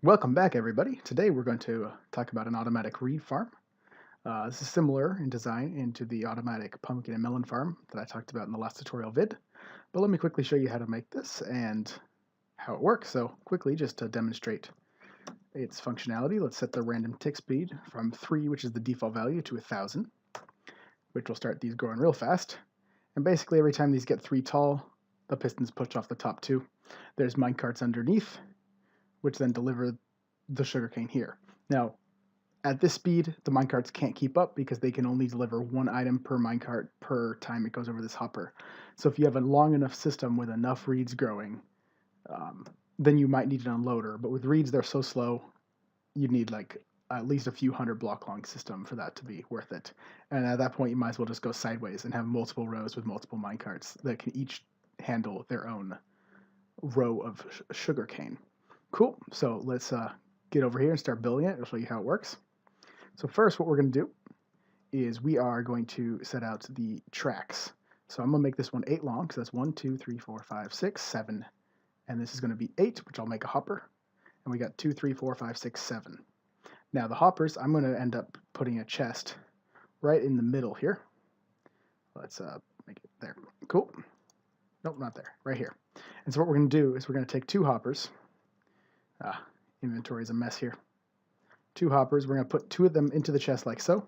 Welcome back, everybody. Today we're going to talk about an automatic reed farm. This is similar in design into the automatic pumpkin and melon farm that I talked about in the last tutorial vid. But let me quickly show you how to make this and how it works. So quickly, just to demonstrate its functionality, let's set the random tick speed from 3, which is the default value, to 1,000, which will start these growing real fast. And basically every time these get 3 tall, the pistons push off the top 2. There's minecarts underneath, which then deliver the sugarcane here. Now, at this speed, the minecarts can't keep up because they can only deliver 1 item per minecart per time it goes over this hopper. So if you have a long enough system with enough reeds growing, then you might need an unloader. But with reeds, they're so slow, you'd need like at least a few 100-block long system for that to be worth it. And at that point, you might as well just go sideways and have multiple rows with multiple minecarts that can each handle their own row of sugarcane. Cool. So let's get over here and start building it. I'll show you how it works. So first, what we're going to do is we are going to set out the tracks. So I'm going to make this one 8 long, so that's 1, 2, 3, 4, 5, 6, 7. And this is going to be 8, which I'll make a hopper. And we got 2, 3, 4, 5, 6, 7. Now the hoppers, I'm going to end up putting a chest right in the middle here. Let's make it there. Cool. Nope, not there. Right here. And so what we're going to do is we're going to take 2 hoppers. Inventory is a mess here. 2 hoppers. We're going to put 2 of them into the chest like so.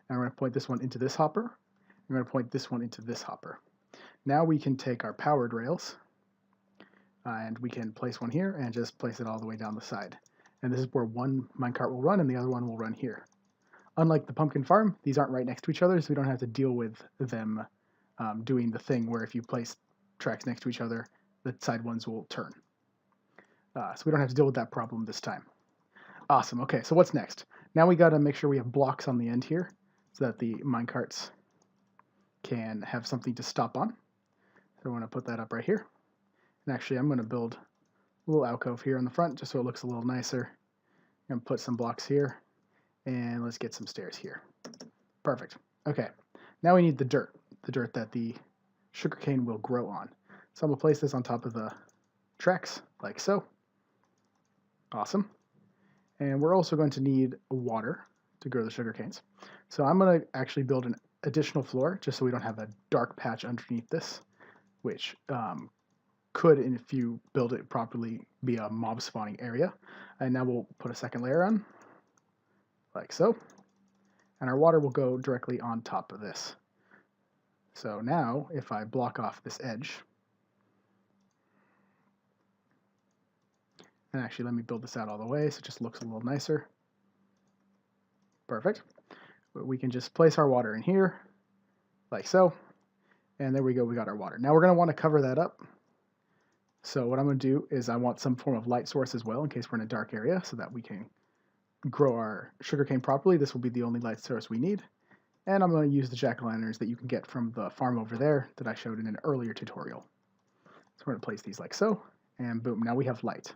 And we're going to point this one into this hopper. We're going to point this one into this hopper. Now we can take our powered rails and we can place one here and just place it all the way down the side. And this is where one minecart will run and the other one will run here. Unlike the pumpkin farm, these aren't right next to each other, so we don't have to deal with them doing the thing where if you place tracks next to each other, the side ones will turn. So we don't have to deal with that problem this time. Awesome. Okay, so what's next? Now we got to make sure we have blocks on the end here so that the minecarts can have something to stop on. So I'm going to put that up right here. And actually, I'm going to build a little alcove here on the front just so it looks a little nicer. I'm going to put some blocks here, and let's get some stairs here. Perfect. Okay, now we need the dirt that the sugarcane will grow on. So I'm going to place this on top of the tracks like so. Awesome. And we're also going to need water to grow the sugar canes. So I'm going to actually build an additional floor just so we don't have a dark patch underneath this, which could, if you build it properly, be a mob spawning area. And now we'll put a second layer on, like so. And our water will go directly on top of this. So now, if I block off this edge, and actually let me build this out all the way so it just looks a little nicer. Perfect. We can just place our water in here, like so. And there we go, we got our water. Now we're going to want to cover that up. So what I'm going to do is I want some form of light source as well in case we're in a dark area so that we can grow our sugarcane properly. This will be the only light source we need. And I'm going to use the jack-o'-lanterns that you can get from the farm over there that I showed in an earlier tutorial. So we're going to place these like so, and boom, now we have light.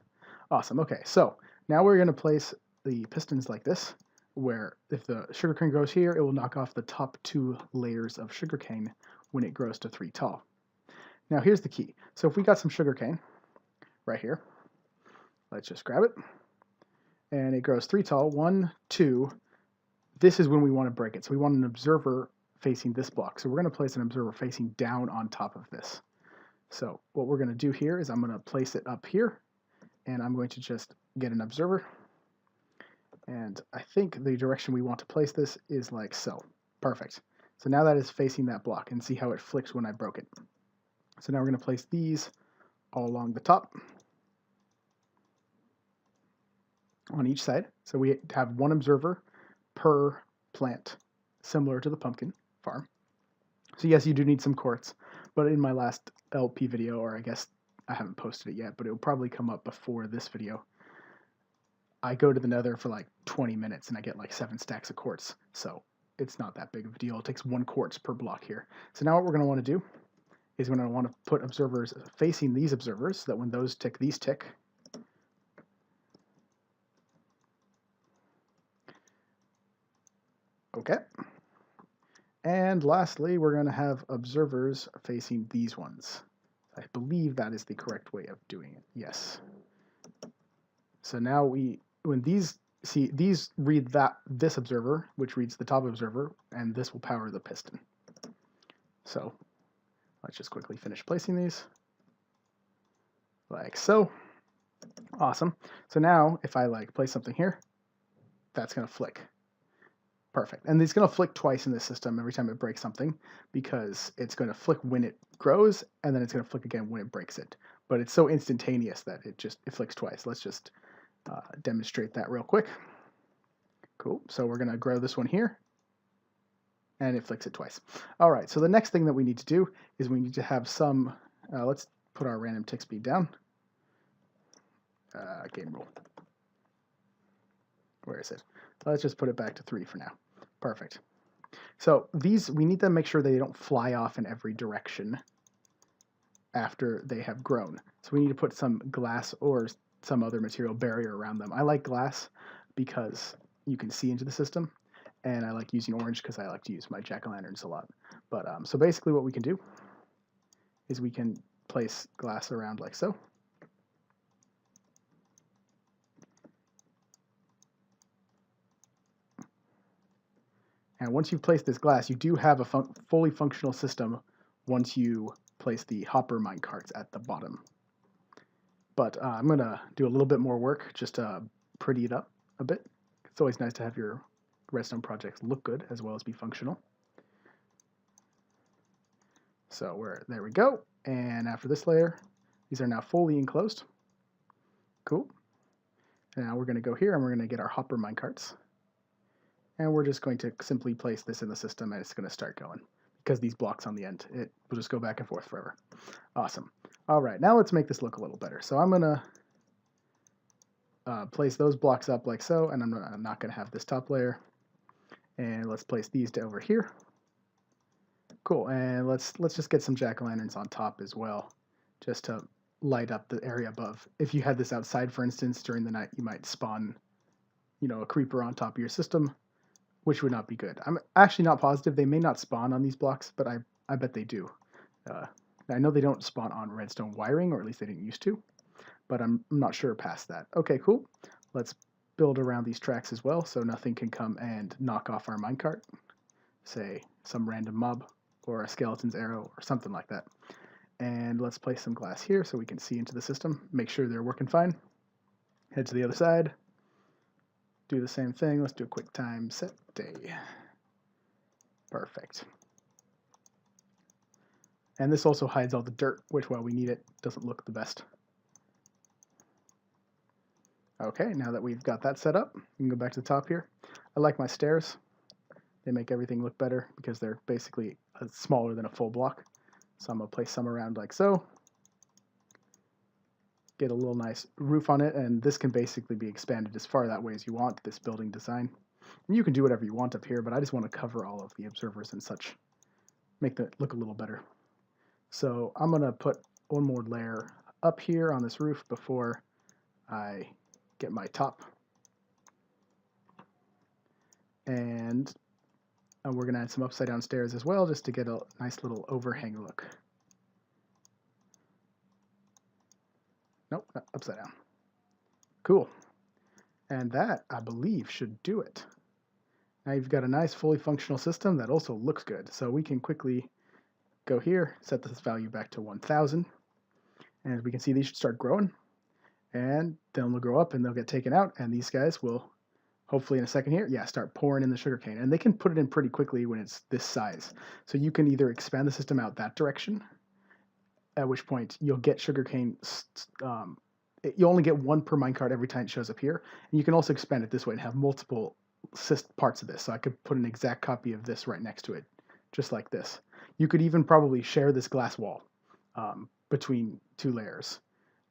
Awesome. Okay, so now we're going to place the pistons like this, where if the sugarcane grows here, it will knock off the top 2 layers of sugarcane when it grows to 3 tall. Now here's the key. So if we got some sugarcane right here, let's just grab it, and it grows 3 tall, 1, 2. This is when we want to break it. So we want an observer facing this block. So we're going to place an observer facing down on top of this. So what we're going to do here is I'm going to place it up here, and I'm going to just get an observer. And I think the direction we want to place this is like so. Perfect. So now that is facing that block, and see how it flicked when I broke it. So now we're going to place these all along the top on each side. So we have 1 observer per plant, similar to the pumpkin farm. So yes, you do need some quartz, but in my last LP video, or I guess I haven't posted it yet, but it will probably come up before this video, I go to the nether for like 20 minutes and I get like 7 stacks of quartz. So it's not that big of a deal. It takes 1 quartz per block here. So now what we're going to want to do is we're going to want to put observers facing these observers so that when those tick, these tick. Okay. And lastly, we're going to have observers facing these ones. I believe that is the correct way of doing it. Yes. So now when these read this observer, which reads the top observer, and this will power the piston. So let's just quickly finish placing these, like so. Awesome. So now if I place something here, that's going to flick. Perfect. And it's going to flick twice in this system every time it breaks something, because it's going to flick when it grows, and then it's going to flick again when it breaks it. But it's so instantaneous that it flicks twice. Let's just demonstrate that real quick. Cool. So we're going to grow this one here, and it flicks it twice. All right. So the next thing that we need to do is we need to have some, let's put our random tick speed down. Game rule. Where is it? Let's just put it back to 3 for now. Perfect. So these, we need to make sure they don't fly off in every direction after they have grown. So we need to put some glass or some other material barrier around them. I like glass because you can see into the system, and I like using orange because I like to use my jack-o'-lanterns a lot. But so basically what we can do is we can place glass around like so. And once you've placed this glass, you do have a fully functional system once you place the hopper minecarts at the bottom. But I'm going to do a little bit more work just to pretty it up a bit. It's always nice to have your redstone projects look good as well as be functional. So there we go. And after this layer, these are now fully enclosed. Cool. Now we're going to go here and we're going to get our hopper minecarts. And we're just going to simply place this in the system, and it's going to start going. Because these blocks on the end, it will just go back and forth forever. Awesome. All right, now let's make this look a little better. So I'm going to place those blocks up like so, and I'm not going to have this top layer. And let's place these over here. Cool, and let's just get some jack-o'-lanterns on top as well, just to light up the area above. If you had this outside, for instance, during the night, you might spawn, a creeper on top of your system, which would not be good. I'm actually not positive. They may not spawn on these blocks, but I bet they do. I know they don't spawn on redstone wiring, or at least they didn't used to, but I'm not sure past that. Okay, cool. Let's build around these tracks as well so nothing can come and knock off our minecart. Say some random mob or a skeleton's arrow or something like that. And let's place some glass here so we can see into the system. Make sure they're working fine. Head to the other side. Do the same thing. Let's do a quick time set day. Perfect. And this also hides all the dirt, which, while we need it, doesn't look the best. Okay, now that we've got that set up, we can go back to the top here. I like my stairs. They make everything look better because they're basically smaller than a full block. So I'm going to place some around like so. Get a little nice roof on it, and this can basically be expanded as far that way as you want, this building design. And you can do whatever you want up here, but I just want to cover all of the observers and such. Make that look a little better. So I'm going to put one more layer up here on this roof before I get my top. And we're going to add some upside down stairs as well, just to get a nice little overhang look. Nope, not upside down. Cool. And that, I believe, should do it. Now you've got a nice fully functional system that also looks good. So we can quickly go here, set this value back to 1000. And we can see these should start growing. And then they'll grow up and they'll get taken out. And these guys will, hopefully in a second here, start pouring in the sugarcane. And they can put it in pretty quickly when it's this size. So you can either expand the system out that direction, at which point you'll get sugarcane. You only get one per minecart every time it shows up here. And you can also expand it this way and have multiple parts of this. So I could put an exact copy of this right next to it, just like this. You could even probably share this glass wall between two layers.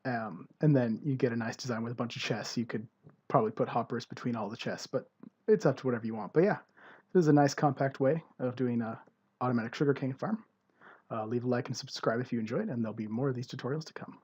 And then you get a nice design with a bunch of chests. You could probably put hoppers between all the chests, but it's up to whatever you want. But yeah, this is a nice compact way of doing an automatic sugarcane farm. Leave a like and subscribe if you enjoyed, and there'll be more of these tutorials to come.